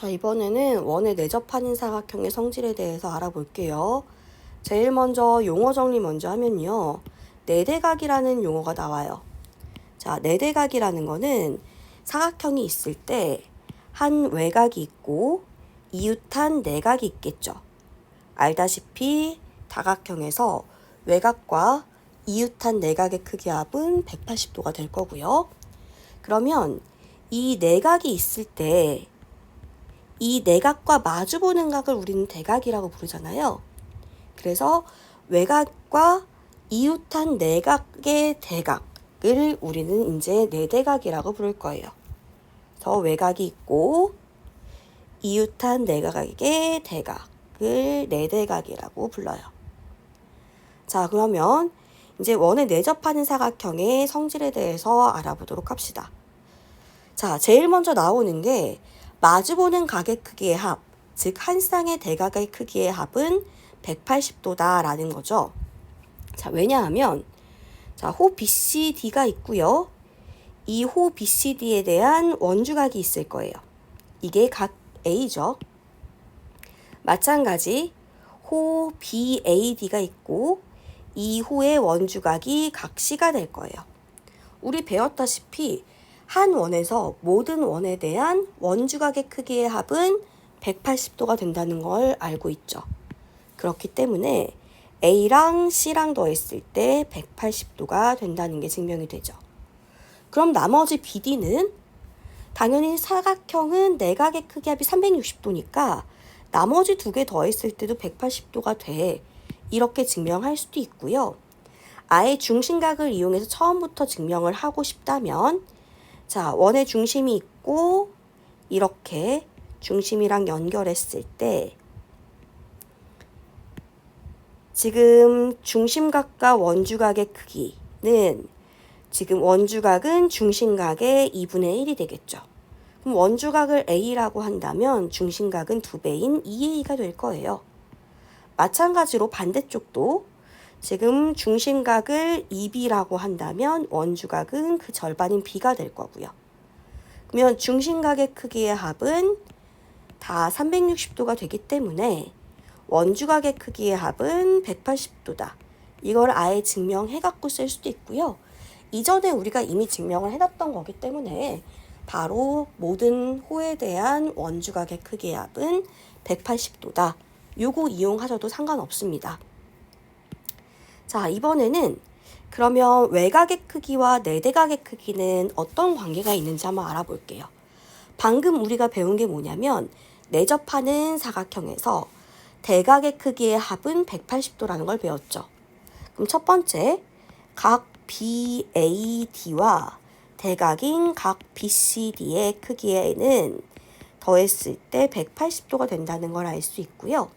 자, 이번에는 원에 내접하는 사각형의 성질에 대해서 알아볼게요. 제일 먼저 용어 정리 먼저 하면요. 내대각이라는 용어가 나와요. 자, 내대각이라는 거는 사각형이 있을 때 한 외곽이 있고 이웃한 내각이 있겠죠. 알다시피 다각형에서 외곽과 이웃한 내각의 크기의 합은 180도가 될 거고요. 그러면 이 내각이 있을 때 이 내각과 마주보는 각을 우리는 대각이라고 부르잖아요. 그래서 외곽과 이웃한 내각의 대각을 우리는 이제 내대각이라고 부를 거예요. 그래서 외곽이 있고 이웃한 내각의 대각을 내대각이라고 불러요. 자, 그러면 이제 원에 내접하는 사각형의 성질에 대해서 알아보도록 합시다. 자, 제일 먼저 나오는 게 마주보는 각의 크기의 합, 즉 한 쌍의 대각의 크기의 합은 180도다라는 거죠. 자, 왜냐하면 자, 호 BCD가 있고요. 이 호 BCD에 대한 원주각이 있을 거예요. 이게 각 A죠. 마찬가지 호 BAD가 있고 이 호의 원주각이 각 C가 될 거예요. 우리 배웠다시피 한 원에서 모든 원에 대한 원주각의 크기의 합은 180도가 된다는 걸 알고 있죠. 그렇기 때문에 A랑 C랑 더했을 때 180도가 된다는 게 증명이 되죠. 그럼 나머지 BD는 당연히 사각형은 내각의 크기 합이 360도니까 나머지 두 개 더했을 때도 180도가 돼. 이렇게 증명할 수도 있고요. 아예 중심각을 이용해서 처음부터 증명을 하고 싶다면 자, 원의 중심이 있고 이렇게 중심이랑 연결했을 때 지금 중심각과 원주각의 크기는 지금 원주각은 중심각의 2분의 1이 되겠죠. 그럼 원주각을 A라고 한다면 중심각은 2배인 2A가 될 거예요. 마찬가지로 반대쪽도 지금 중심각을 2B라고 한다면 원주각은 그 절반인 B가 될 거고요. 그러면 중심각의 크기의 합은 다 360도가 되기 때문에 원주각의 크기의 합은 180도다. 이걸 아예 증명해갖고 쓸 수도 있고요. 이전에 우리가 이미 증명을 해놨던 거기 때문에 바로 모든 호에 대한 원주각의 크기의 합은 180도다. 요거 이용하셔도 상관없습니다. 자, 이번에는 그러면 외곽의 크기와 내대각의 크기는 어떤 관계가 있는지 한번 알아볼게요. 방금 우리가 배운 게 뭐냐면 내접하는 사각형에서 대각의 크기의 합은 180도라는 걸 배웠죠. 그럼 첫 번째, 각 BAD와 대각인 각 BCD의 크기에는 더했을 때 180도가 된다는 걸 알 수 있고요.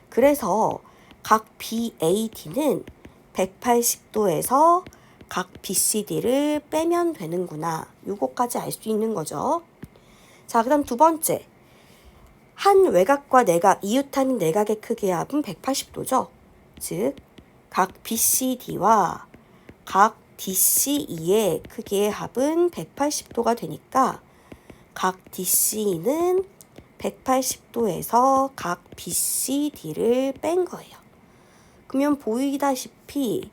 그래서 각 BAD는 180도에서 각 BCD를 빼면 되는구나. 요거까지 알 수 있는 거죠. 자, 그 다음 두 번째. 한 외곽과 내각, 이웃한 내각의 크기의 합은 180도죠. 즉, 각 BCD와 각 DCE의 크기의 합은 180도가 되니까 각 DCE는 180도에서 각 BCD를 뺀 거예요. 그러면 보이다시피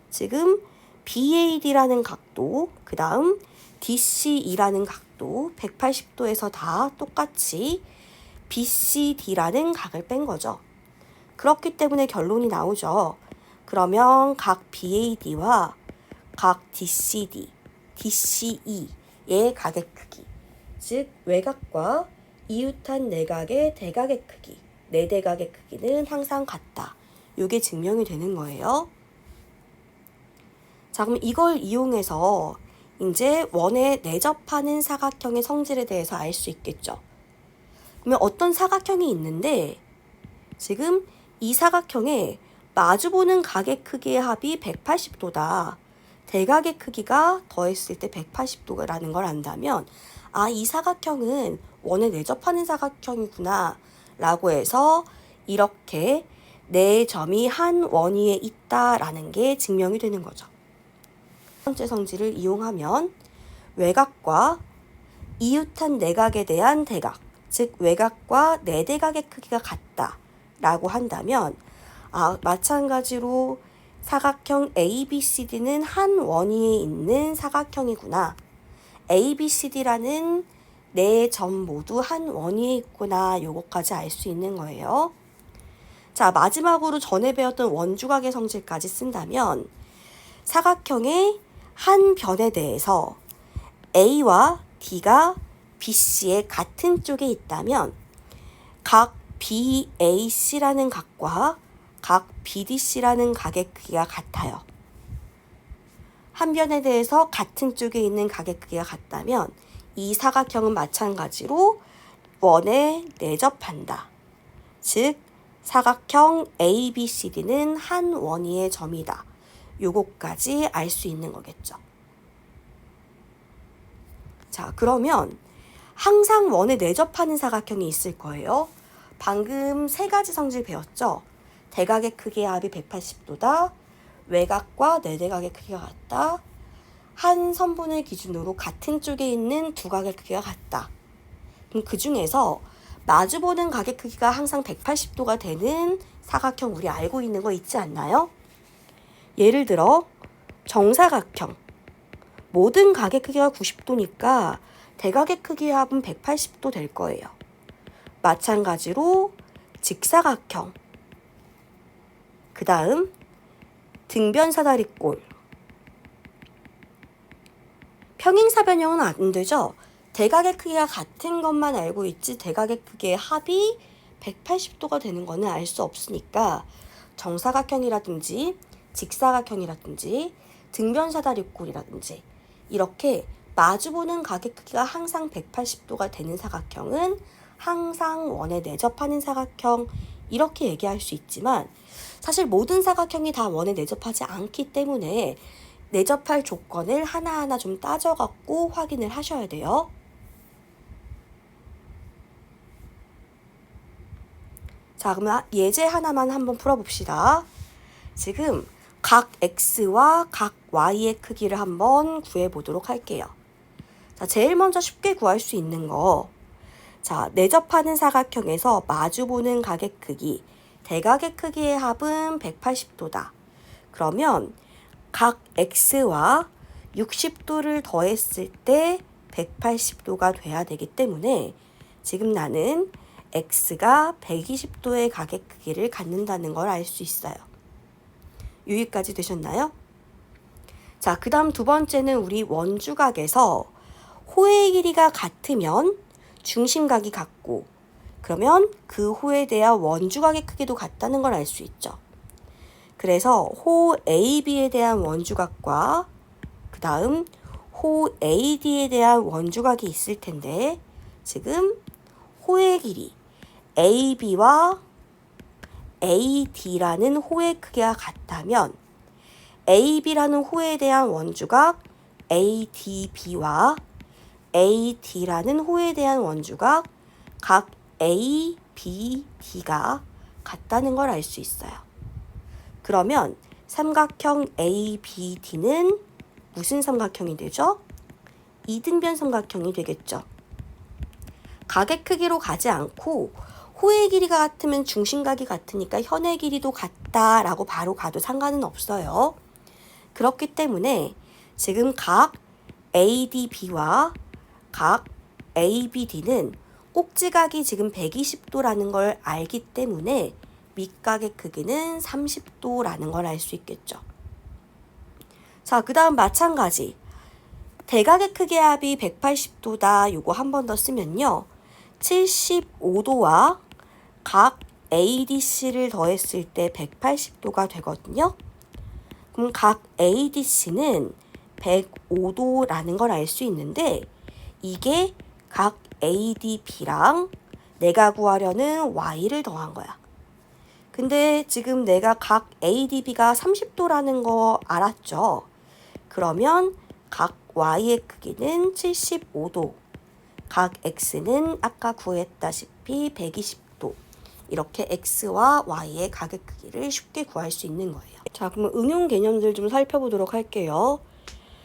지금 BAD라는 각도, 그 다음 DCE라는 각도 180도에서 다 똑같이 BCD라는 각을 뺀 거죠. 그렇기 때문에 결론이 나오죠. 그러면 각 BAD와 각 DCD, DCE의 각의 크기, 즉 외곽과 이웃한 내각의 대각의 크기, 내대각의 크기는 항상 같다. 이게 증명이 되는 거예요. 자, 그럼 이걸 이용해서 이제 원에 내접하는 사각형의 성질에 대해서 알 수 있겠죠. 그러면 어떤 사각형이 있는데 지금 이 사각형에 마주보는 각의 크기의 합이 180도다. 대각의 크기가 더했을 때 180도라는 걸 안다면 아, 이 사각형은 원에 내접하는 사각형이구나 라고 해서 이렇게 네 점이 한 원 위에 있다라는 게 증명이 되는 거죠. 첫 번째 성질을 이용하면 외곽과 이웃한 내각에 대한 대각, 즉 외곽과 내대각의 크기가 같다 라고 한다면 마찬가지로 사각형 ABCD는 한 원위에 있는 사각형이구나. ABCD라는 네 점 모두 한 원위에 있구나. 요거까지 알 수 있는 거예요. 자, 마지막으로 전에 배웠던 원주각의 성질까지 쓴다면 사각형의 한 변에 대해서 A와 D가 BC의 같은 쪽에 있다면 각 BAC라는 각과 각 BDC라는 각의 크기가 같아요. 한 변에 대해서 같은 쪽에 있는 각의 크기가 같다면 이 사각형은 마찬가지로 원에 내접한다. 즉 사각형 ABCD는 한 원위의 점이다. 요거까지 알 수 있는 거겠죠. 자, 그러면 항상 원에 내접하는 사각형이 있을 거예요. 방금 세 가지 성질 배웠죠. 대각의 크기의 합이 180도다. 외곽과 내대각의 크기가 같다. 한 선분을 기준으로 같은 쪽에 있는 두 각의 크기가 같다. 그럼 그 중에서 마주보는 각의 크기가 항상 180도가 되는 사각형 우리 알고 있는 거 있지 않나요? 예를 들어 정사각형. 모든 각의 크기가 90도니까 대각의 크기의 합은 180도 될 거예요. 마찬가지로 직사각형. 그 다음 등변사다리꼴. 평행사변형은 안 되죠. 대각의 크기가 같은 것만 알고 있지 대각의 크기의 합이 180도가 되는 거는 알 수 없으니까 정사각형이라든지 직사각형이라든지 등변사다리꼴이라든지 이렇게 마주보는 각의 크기가 항상 180도가 되는 사각형은 항상 원에 내접하는 사각형 이렇게 얘기할 수 있지만 사실 모든 사각형이 다 원에 내접하지 않기 때문에 내접할 조건을 하나하나 좀 따져갖고 확인을 하셔야 돼요. 자, 그러면 예제 하나만 한번 풀어봅시다. 지금 각 X와 각 Y의 크기를 한번 구해보도록 할게요. 자, 제일 먼저 쉽게 구할 수 있는 거. 자, 내접하는 사각형에서 마주보는 각의 크기, 대각의 크기의 합은 180도다. 그러면 각 X와 60도를 더했을 때 180도가 돼야 되기 때문에 지금 나는 X가 120도의 각의 크기를 갖는다는 걸 알 수 있어요. 여기까지 되셨나요? 자, 그 다음 두 번째는 우리 원주각에서 호의 길이가 같으면 중심각이 같고 그러면 그 호에 대한 원주각의 크기도 같다는 걸 알 수 있죠. 그래서 호 AB에 대한 원주각과 그 다음 호 AD에 대한 원주각이 있을 텐데 지금 호의 길이 AB와 AD라는 호의 크기가 같다면 AB라는 호에 대한 원주각 ADB와 AD라는 호에 대한 원주각 각 ABD가 같다는 걸 알 수 있어요. 그러면 삼각형 ABD는 무슨 삼각형이 되죠? 이등변 삼각형이 되겠죠. 각의 크기로 가지 않고 호의 길이가 같으면 중심각이 같으니까 현의 길이도 같다라고 바로 가도 상관은 없어요. 그렇기 때문에 지금 각 ADB와 각 ABD는 꼭지각이 지금 120도라는 걸 알기 때문에 밑각의 크기는 30도라는 걸 알 수 있겠죠. 자, 그 다음 마찬가지. 대각의 크기의 합이 180도다. 요거 한 번 더 쓰면요. 75도와 각 ADC를 더했을 때 180도가 되거든요. 그럼 각 ADC는 105도라는 걸 알 수 있는데 이게 각 ADB랑 내가 구하려는 Y를 더한 거야. 근데 지금 내가 각 ADB가 30도라는 거 알았죠? 그러면 각 Y의 크기는 75도, 각 X는 아까 구했다시피 120도. 이렇게 X와 Y의 각의 크기를 쉽게 구할 수 있는 거예요. 자, 그러면 응용 개념들 좀 살펴보도록 할게요.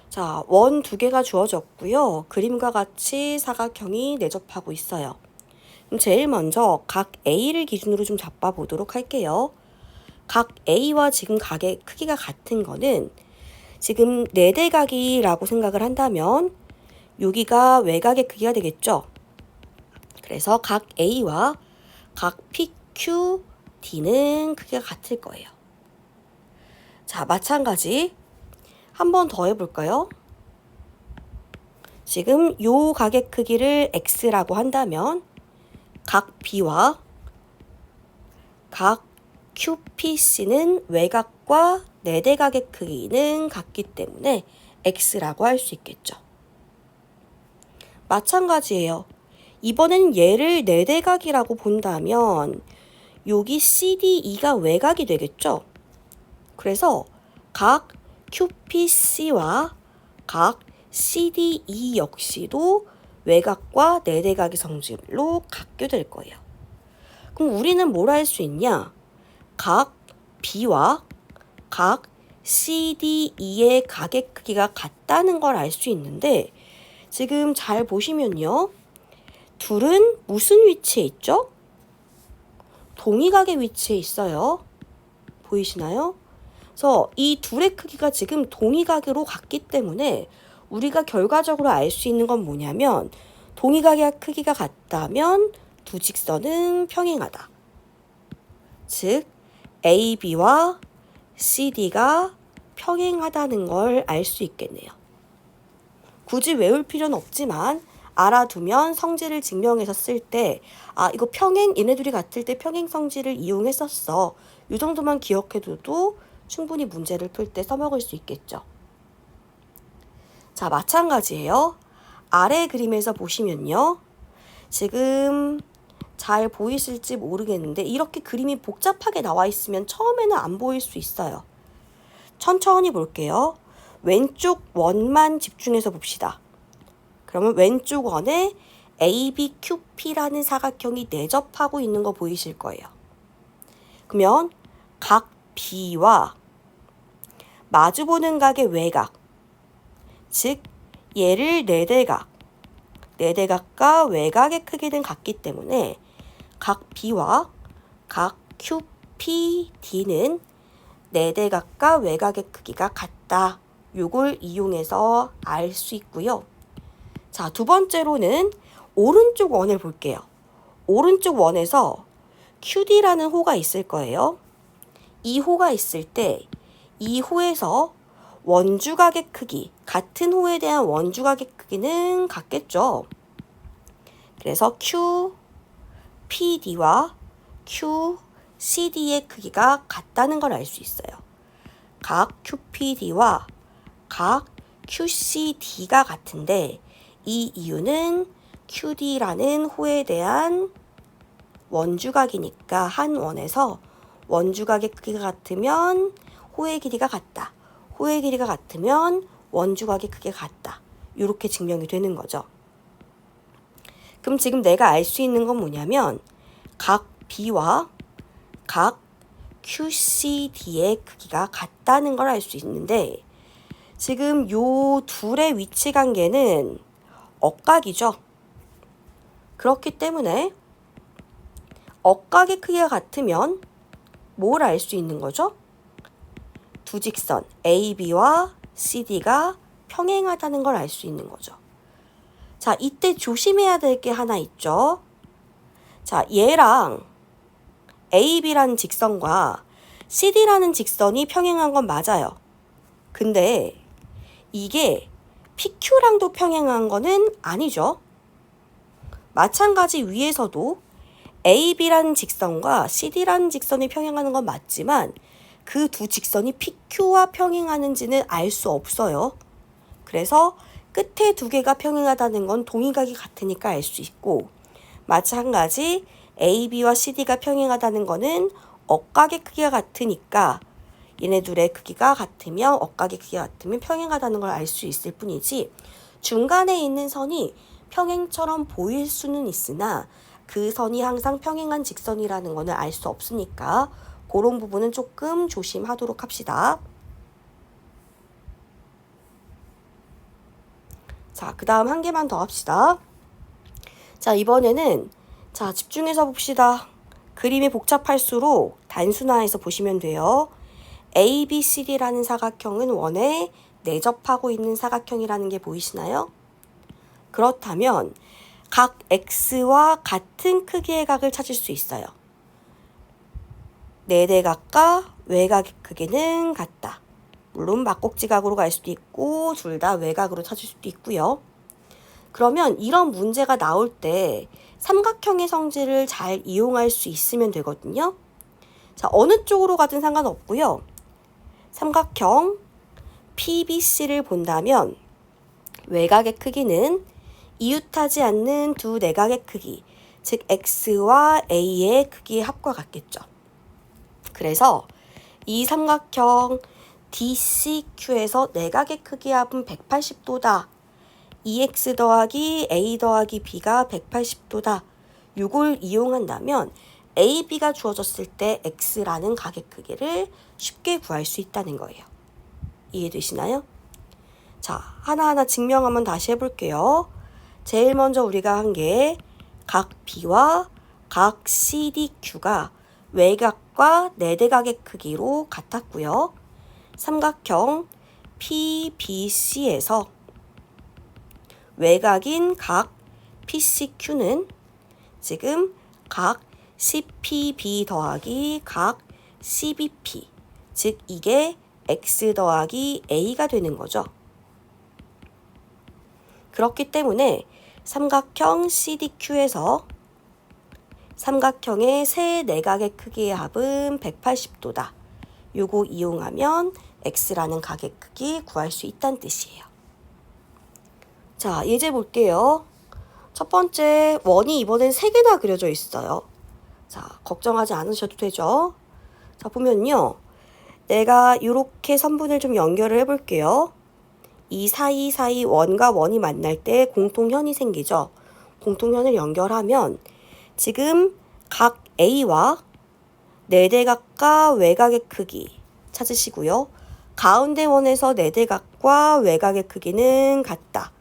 자, 원 두 개가 주어졌고요. 그림과 같이 사각형이 내접하고 있어요. 그럼 제일 먼저 각 A를 기준으로 좀 잡아보도록 할게요. 각 A와 지금 각의 크기가 같은 거는 지금 네대각이라고 생각을 한다면 여기가 외곽의 크기가 되겠죠. 그래서 각 A와 각 PQ, D는 크기가 같을 거예요. 자, 마찬가지 한 번 더 해볼까요? 지금 요 각의 크기를 X라고 한다면 각 B와 각 QPC는 외곽과 네대각의 크기는 같기 때문에 X라고 할 수 있겠죠. 마찬가지예요. 이번엔 얘를 네대각이라고 본다면 여기 CDE가 외곽이 되겠죠. 그래서 각 QPC와 각 CDE 역시도 외곽과 네대각의 성질로 같게 될 거예요. 그럼 우리는 뭘 할 수 있냐? 각 B와 각 CDE의 각의 크기가 같다는 걸 알 수 있는데 지금 잘 보시면요. 둘은 무슨 위치에 있죠? 동위각의 위치에 있어요. 보이시나요? 그래서 이 둘의 크기가 지금 동위각으로 같기 때문에 우리가 결과적으로 알 수 있는 건 뭐냐면 동위각의 크기가 같다면 두 직선은 평행하다. 즉 AB와 CD가 평행하다는 걸 알 수 있겠네요. 굳이 외울 필요는 없지만 알아두면 성질을 증명해서 쓸 때 이거 평행, 얘네들이 같을 때 평행 성질을 이용했었어. 이 정도만 기억해둬도 충분히 문제를 풀 때 써먹을 수 있겠죠. 자, 마찬가지예요. 아래 그림에서 보시면요. 지금 잘 보이실지 모르겠는데 이렇게 그림이 복잡하게 나와 있으면 처음에는 안 보일 수 있어요. 천천히 볼게요. 왼쪽 원만 집중해서 봅시다. 그러면 왼쪽 원에 ABQP라는 사각형이 내접하고 있는 거 보이실 거예요. 그러면 각 B와 마주보는 각의 외곽, 즉 얘를 네대각, 네대각과 외곽의 크기는 같기 때문에 각 B와 각 QPD는 네대각과 외곽의 크기가 같다. 요걸 이용해서 알 수 있고요. 자, 두 번째로는 오른쪽 원을 볼게요. 오른쪽 원에서 QD라는 호가 있을 거예요. 이 호가 있을 때 이 호에서 원주각의 크기, 같은 호에 대한 원주각의 크기는 같겠죠. 그래서 QPD와 QCD의 크기가 같다는 걸 알 수 있어요. 각 QPD와 각 QCD가 같은데 이 이유는 QD라는 호에 대한 원주각이니까 한 원에서 원주각의 크기가 같으면 호의 길이가 같다. 호의 길이가 같으면 원주각의 크기가 같다. 이렇게 증명이 되는 거죠. 그럼 지금 내가 알 수 있는 건 뭐냐면 각 B와 각 QCD의 크기가 같다는 걸 알 수 있는데 지금 요 둘의 위치 관계는 억각이죠. 그렇기 때문에 억각의 크기가 같으면 뭘 알 수 있는 거죠? 두 직선 AB와 CD가 평행하다는 걸 알 수 있는 거죠. 자, 이때 조심해야 될 게 하나 있죠. 자, 얘랑 AB라는 직선과 CD라는 직선이 평행한 건 맞아요. 근데 이게 PQ랑도 평행한 거는 아니죠. 마찬가지 위에서도 AB라는 직선과 CD라는 직선이 평행하는 건 맞지만 그 두 직선이 PQ와 평행하는지는 알 수 없어요. 그래서 끝에 두 개가 평행하다는 건 동위각이 같으니까 알 수 있고 마찬가지 AB와 CD가 평행하다는 거는 억각의 크기가 같으니까 얘네 둘의 크기가 같으면 억각의 크기가 같으면 평행하다는 걸 알 수 있을 뿐이지 중간에 있는 선이 평행처럼 보일 수는 있으나 그 선이 항상 평행한 직선이라는 거는 알 수 없으니까 그런 부분은 조금 조심하도록 합시다. 자, 그 다음 한 개만 더 합시다. 자, 이번에는 자, 집중해서 봅시다. 그림이 복잡할수록 단순화해서 보시면 돼요. ABCD라는 사각형은 원에 내접하고 있는 사각형이라는 게 보이시나요? 그렇다면 각 X와 같은 크기의 각을 찾을 수 있어요. 내대각과 외곽의 크기는 같다. 물론 막곡지각으로 갈 수도 있고 둘 다 외곽으로 찾을 수도 있고요. 그러면 이런 문제가 나올 때 삼각형의 성질을 잘 이용할 수 있으면 되거든요. 자, 어느 쪽으로 가든 상관없고요. 삼각형 PBC를 본다면 외곽의 크기는 이웃하지 않는 두 내각의 크기, 즉 X와 A의 크기의 합과 같겠죠. 그래서 이 삼각형 DCQ에서 내각의 크기의 합은 180도다. EX 더하기 A 더하기 B가 180도다. 이걸 이용한다면 AB가 주어졌을 때 X라는 각의 크기를 쉽게 구할 수 있다는 거예요. 이해되시나요? 자, 하나하나 증명 한번 다시 해볼게요. 제일 먼저 우리가 한 게 각 B와 각 CDQ가 외곽과 내대각의 크기로 같았고요. 삼각형 PBC에서 외곽인 각 PCQ는 지금 각 CPB 더하기 각 CBP, 즉 이게 X 더하기 A가 되는 거죠. 그렇기 때문에 삼각형 CDQ에서 삼각형의 세 내각의 크기의 합은 180도다. 요거 이용하면 X라는 각의 크기 구할 수 있다는 뜻이에요. 자, 예제 볼게요. 첫 번째 원이 이번엔 3개나 그려져 있어요. 자, 걱정하지 않으셔도 되죠. 자, 보면요. 내가 이렇게 선분을 좀 연결을 해볼게요. 이 사이 원과 원이 만날 때 공통현이 생기죠. 공통현을 연결하면 지금 각 A와 내대각과 외곽의 크기 찾으시고요. 가운데 원에서 내대각과 외곽의 크기는 같다.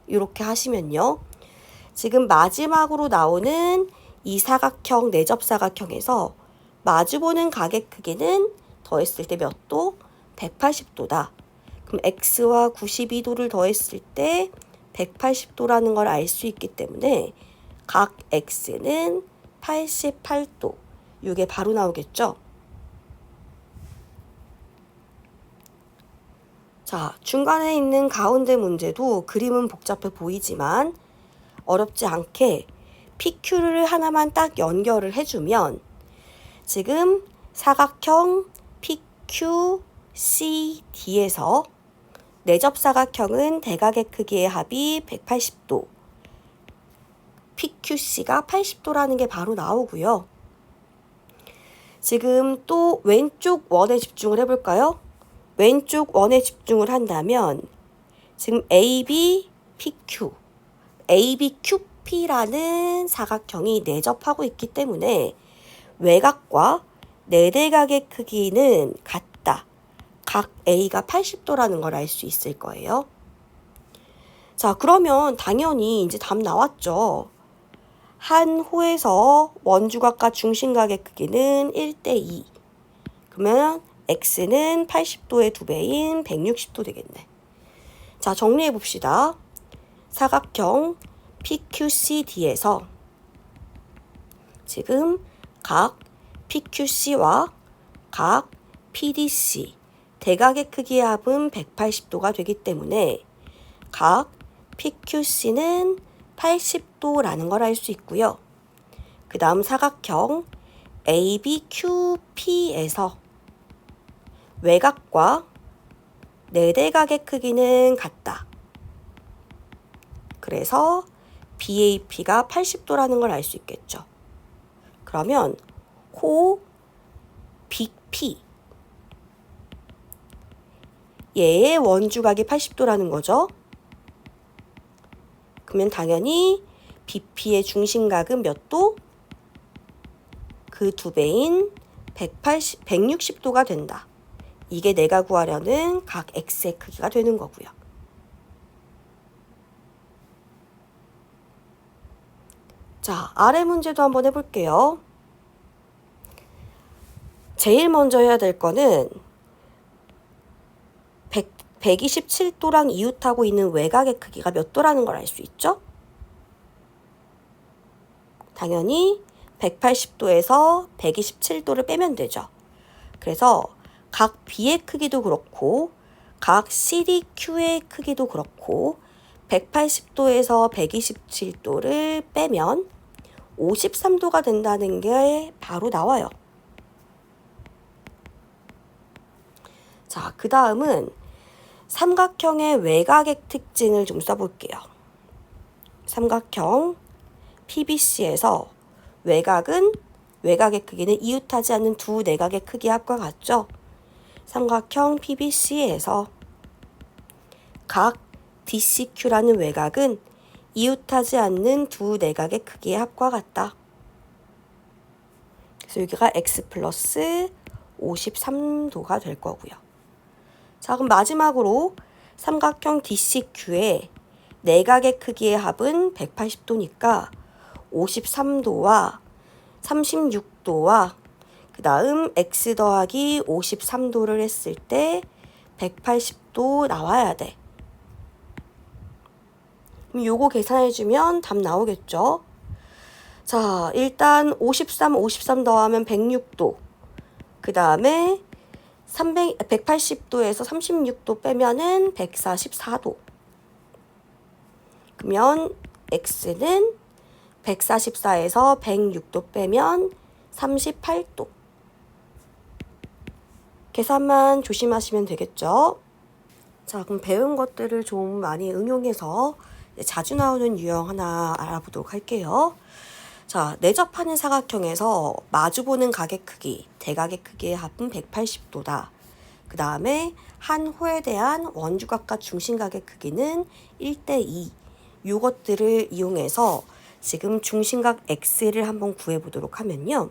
이렇게 하시면요. 지금 마지막으로 나오는 이 사각형, 내접사각형에서 마주보는 각의 크기는 더했을 때 몇 도? 180도다. 그럼 X와 92도를 더했을 때 180도라는 걸 알 수 있기 때문에 각 X는 88도. 이게 바로 나오겠죠? 자, 중간에 있는 가운데 문제도 그림은 복잡해 보이지만 어렵지 않게 PQ를 하나만 딱 연결을 해주면 지금 사각형 PQCD에서 내접사각형은 대각의 크기의 합이 180도, PQC가 80도라는 게 바로 나오고요. 지금 또 왼쪽 원에 집중을 해볼까요? 왼쪽 원에 집중을 한다면 지금 ABPQ, ABQP라는 사각형이 내접하고 있기 때문에 외곽과 내대각의 크기는 같다. 각 A가 80도라는 걸 알 수 있을 거예요. 자, 그러면 당연히 이제 답 나왔죠. 한 호에서 원주각과 중심각의 크기는 1대2. 그러면 X는 80도의 2배인 160도 되겠네. 자, 정리해 봅시다. 사각형 PQCD에서 지금 각 PQC와 각 PDC 대각의 크기의 합은 180도가 되기 때문에 각 PQC는 80도라는 걸 알 수 있고요. 그 다음 사각형 ABQP에서 외곽과 내대각의 크기는 같다. 그래서 BAP가 80도라는 걸 알 수 있겠죠. 그러면 호 BP 얘의 원주각이 80도라는 거죠. 그러면 당연히 BP의 중심각은 몇 도? 그 2배인 160도가 된다. 이게 내가 구하려는 각 X의 크기가 되는 거고요. 자, 아래 문제도 한번 해볼게요. 제일 먼저 해야 될 거는 127도랑 이웃하고 있는 외곽의 크기가 몇 도라는 걸 알 수 있죠? 당연히 180도에서 127도를 빼면 되죠. 그래서 각 B의 크기도 그렇고 각 CDQ의 크기도 그렇고 180도에서 127도를 빼면 53도가 된다는 게 바로 나와요. 자, 그 다음은 삼각형의 외곽의 특징을 좀 써볼게요. 삼각형 PBC에서 외곽의 크기는 이웃하지 않는 두 내각의 크기 합과 같죠? 삼각형 PBC에서 각 DCQ라는 외곽은 이웃하지 않는 두 내각의 크기의 합과 같다. 그래서 여기가 x 플러스 53도가 될 거고요. 자, 그럼 마지막으로 삼각형 DCQ의 내각의 크기의 합은 180도니까 53도와 36도와 그 다음 x 더하기 53도를 했을 때 180도 나와야 돼. 그럼 요거 계산해주면 답 나오겠죠? 자, 일단 53 더하면 106도. 그 다음에 180도에서 36도 빼면은 144도. 그러면 x는 144에서 106도 빼면 38도. 계산만 조심하시면 되겠죠? 자, 그럼 배운 것들을 좀 많이 응용해서 자주 나오는 유형 하나 알아보도록 할게요. 자, 내접하는 사각형에서 마주보는 각의 크기, 대각의 크기의 합은 180도다. 그 다음에 한 호에 대한 원주각과 중심각의 크기는 1대2. 요것들을 이용해서 지금 중심각 X를 한번 구해보도록 하면요.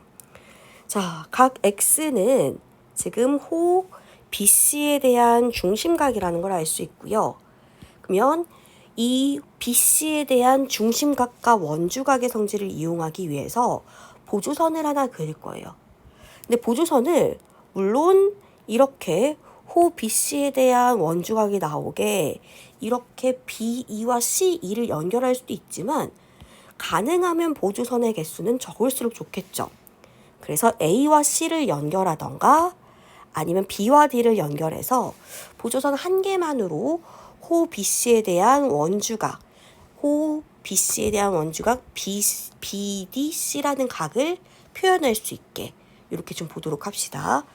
자, 각 X는 지금 호 BC에 대한 중심각이라는 걸 알 수 있고요. 그러면 이 BC에 대한 중심각과 원주각의 성질을 이용하기 위해서 보조선을 하나 그릴 거예요. 근데 보조선을 물론 이렇게 호 BC에 대한 원주각이 나오게 이렇게 B2와 C2를 연결할 수도 있지만 가능하면 보조선의 개수는 적을수록 좋겠죠. 그래서 A와 C를 연결하던가 아니면 B와 D를 연결해서 보조선 한 개만으로 호 BC에 대한 원주각, BDC라는 각을 표현할 수 있게 이렇게 좀 보도록 합시다.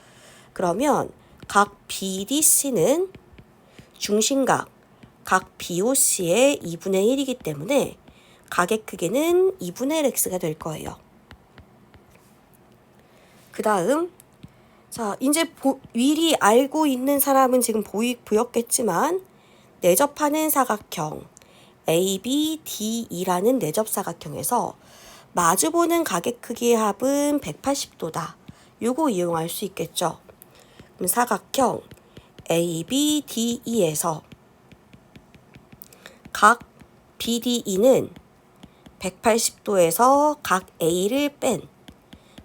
그러면 각 BDC는 중심각, 각 BOC의 2분의 1이기 때문에 각의 크기는 2분의 1x가 될 거예요. 그 다음, 자, 이제 미리 알고 있는 사람은 지금 보였겠지만 내접하는 사각형 ABDE라는 내접 사각형에서 마주보는 각의 크기의 합은 180도다. 요거 이용할 수 있겠죠. 그럼 사각형 ABDE에서 각 BDE는 180도에서 각 A를 뺀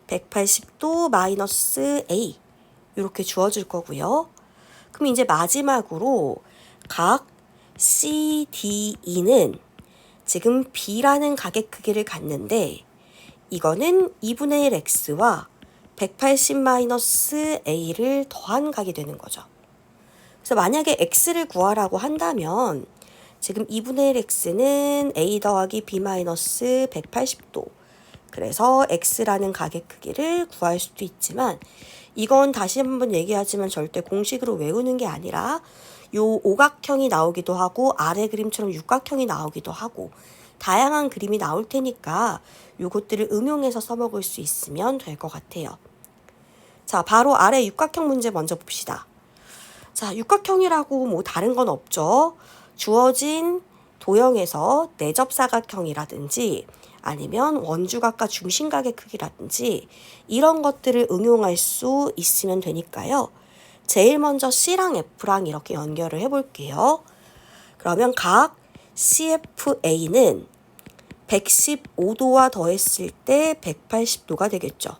180도 마이너스 A 이렇게 주어질 거고요. 그럼 이제 마지막으로 각 CDE는 지금 B라는 각의 크기를 갖는데 이거는 2분의 1x와 180 마이너스 A를 더한 각이 되는 거죠. 그래서 만약에 x를 구하라고 한다면 지금 2분의 1x는 A 더하기 B 마이너스 180도. 그래서 x라는 각의 크기를 구할 수도 있지만 이건 다시 한번 얘기하지만 절대 공식으로 외우는 게 아니라 요 오각형이 나오기도 하고 아래 그림처럼 육각형이 나오기도 하고 다양한 그림이 나올 테니까 요것들을 응용해서 써먹을 수 있으면 될 것 같아요. 자, 바로 아래 육각형 문제 먼저 봅시다. 자, 육각형이라고 뭐 다른 건 없죠. 주어진 도형에서 내접사각형이라든지 아니면 원주각과 중심각의 크기라든지 이런 것들을 응용할 수 있으면 되니까요. 제일 먼저 C랑 F랑 이렇게 연결을 해볼게요. 그러면 각 CFA는 115도와 더했을 때 180도가 되겠죠.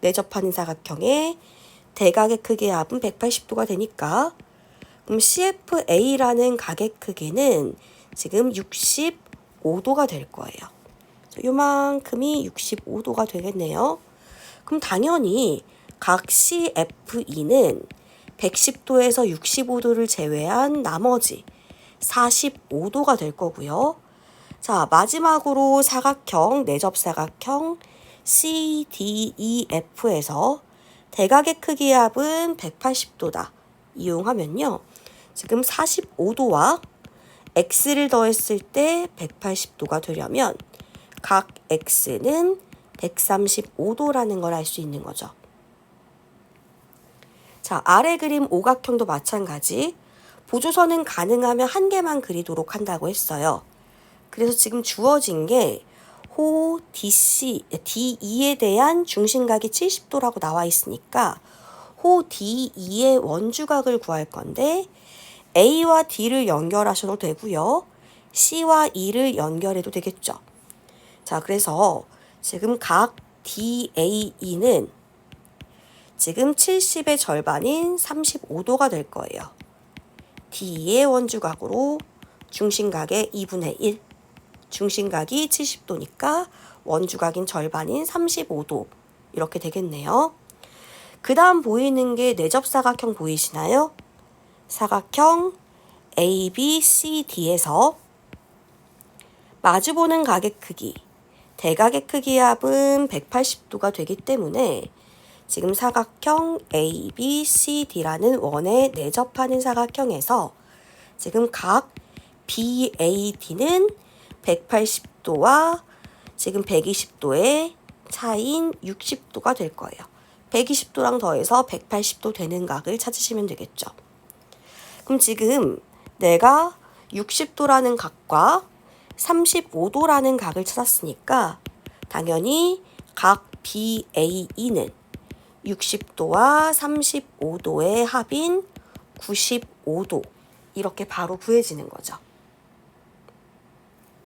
내접하는 사각형의 대각의 크기의 합은 180도가 되니까 그럼 CFA라는 각의 크기는 지금 65도가 될 거예요. 요만큼이 65도가 되겠네요. 그럼 당연히 각 CFE는 110도에서 65도를 제외한 나머지 45도가 될 거고요. 자, 마지막으로 사각형, 내접사각형 CDEF에서 대각의 크기의 합은 180도다. 이용하면요. 지금 45도와 x를 더했을 때 180도가 되려면 각 x는 135도라는 걸 알 수 있는 거죠. 자, 아래 그림 오각형도 마찬가지. 보조선은 가능하면 한 개만 그리도록 한다고 했어요. 그래서 지금 주어진 게 호 DE에 대한 중심각이 70도라고 나와 있으니까 호 DE의 원주각을 구할 건데 A와 D를 연결하셔도 되고요. C와 E를 연결해도 되겠죠. 자, 그래서 지금 각 DAE는 지금 70의 절반인 35도가 될 거예요. D의 원주각으로 중심각의 2분의 1. 중심각이 70도니까 원주각인 절반인 35도. 이렇게 되겠네요. 그 다음 보이는 게 내접사각형 보이시나요? 사각형 ABCD에서 마주보는 각의 크기, 대각의 크기의 합은 180도가 되기 때문에 지금 사각형 ABCD라는 원에 내접하는 사각형에서 지금 각 BAD는 180도와 지금 120도의 차이인 60도가 될 거예요. 120도랑 더해서 180도 되는 각을 찾으시면 되겠죠. 그럼 지금 내가 60도라는 각과 35도라는 각을 찾았으니까 당연히 각 BAE는 60도와 35도의 합인 95도 이렇게 바로 구해지는 거죠.